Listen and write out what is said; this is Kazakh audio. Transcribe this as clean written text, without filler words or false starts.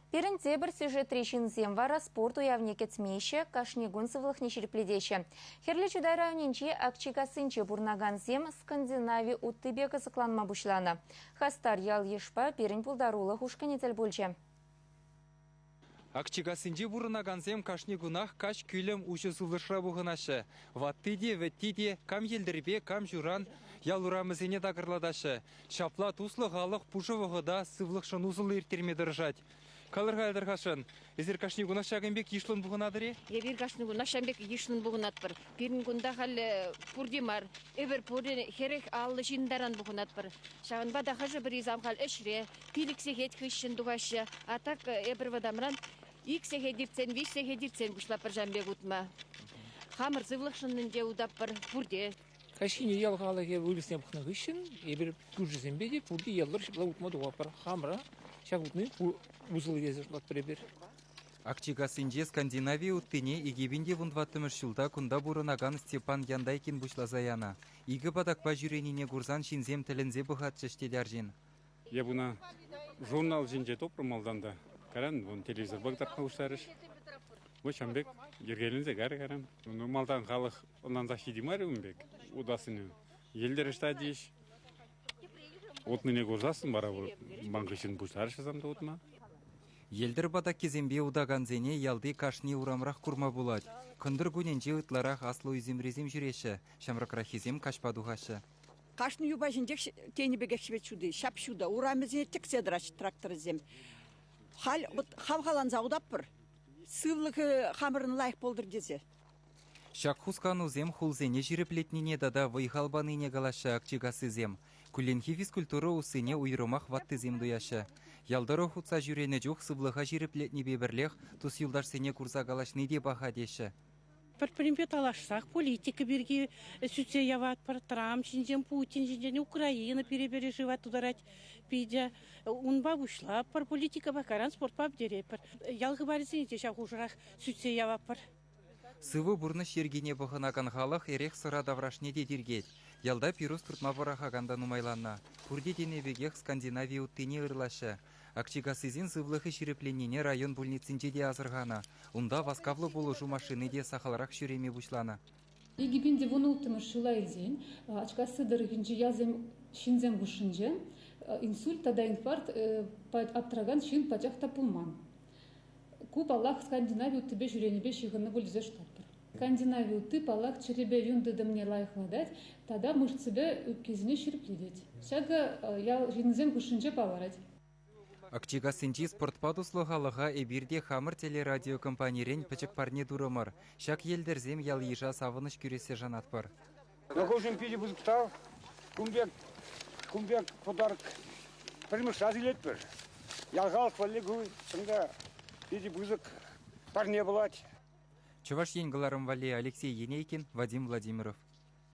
Перінде бір сюжет решінзем вара спорт уявне кетсмейші, кашнегун сывлық нешерпледеші. Херлі чудай районенче акчигасынче бурнаган зем Скандинавия уттыбе кызыкланма бушлана. Хастар ял ешпа перін пулдарулы хушканетел бульче. Акчигасынче бурнаган зем кашнегунах каш күлім ұшы сылышра бұғынашы. Ваттыде, веттиде, кам елдірбе, кам журан, ялурамызене дағырладашы. Шапла туслы ғалық пұшы вғыда сывлықшын ұзылы ертерме дыржать. Калырға әлдірғашын, езір кашнегунах шағынбек ешлін бұғынадыры? Ебір кашнегунах шағынбек ешлін бұғынадыр. Перін күнда қалы пұрдимар, әбір пұрден херек аллы жиндаран бұғынадыр. Шағынба да қажы бір изам қал әшіре, пиліксе хет күшін дұғашы, атақ әбір вадамран, иксе хедірцен, вишсе хедірцен бұшлапыр жамбек ұтма. Хамыр зывлықшының де ұдап бір пұрде. Кашине ялғалы өлісіне бұқны күшін, әбір күржізен беді, пұрде яллар шыпла ұтма дұғапыр. Хамыра, шағытны ұзылы кезір латтыры Акчигасынче Скандинавия уттыне егебінде вұндваттымыш жылда күнда бұрынаган Степан Яндайкин бұшлазаяна. Игі падақпа жүреніне гурзан шинзем тілінзе бұғат жештелер Я бұна журнал жинже топырмалданда. Каран, бұн телевизор бағдар қауыштарыш. Бұл шамбек, ергелінзе қарам. Малдан қалық онан заши демар өмбек. Удасыны елдер штадиш. Отныне гурзасын бара банғышын бұштарыш азамда отма. Елдір бада кезембе удаган зене ялды кашни урамрақ курма булад. Күндір гүненже ұтларақ аслы үземрезем жүреші, шамрақрахизем кашпадуғашы. Кашны юбажындек тенебегек швет шуды, шап шуда, урамызене тік седрач трактор зем. Хавхалан заудап бір, сывлығы хамырын лайық болдыр дезе. Шакхускану зем хулзене жиреплетнине дада вайхалбаныне галашы акчигасы зем. Күленхи физкультура усыне уйрымақ ватты зем дуяшы. Ялдары хутса жүрені жоқ сывлыға жиреплетні бебірлех тұс юлдар сене курса галашны де баха деші. Предпримет алашсақ, политика берге сүтсе яват пар Трамп, жинжен Путин, жинжен Украина перебереживат ударать пидя. Он бабушла пар политика бакаран спорт пап дерепар. Ялғы барысыне шақ ұжырақ сүтсе яват пар. Сывы бұрны шергене бұғынаған халық ерек сыра даврашне де дергет. Ялда пирус тұртма бұрақағанда нумайланна. Күрде денебегех Скандинавия уттыне ырлашы. Акчигасызин сывлығы ширепленіне район больницинде де азырғана. Унда васкавлы болушу машины де сақаларақ шүреме бұшлана. Египенде вуны ұттымыр шылай зен, ачкасы дырғынжы язым шинзем бұшынжы, инсульт, тада инфаркт, аптраган шин пачақ тапылман. Куп Аллах Скандинавию тебе жүренебе шиғыны бөлізе штапыр. Скандинавию тып Аллах черебе юндыды мне лайықладать, тада мышцыбе кезіне ширепледет. Шага ял жинзем бұшынжы паларать. Акчигасынчи спортпад услуғалыға эбирде хамыр телерадио компанирен пачық парне дұрымыр. Шак елдерзем ял ежа савыныш күресе жанат бар. Нахожим пиде бұзықтау, күмбек подарок примыш азилет бір. Ялғалық валегу, сында пиде бұзық парне бұлать. Чуваш енгіларым вале Алексей Енейкин, Вадим Владимиров.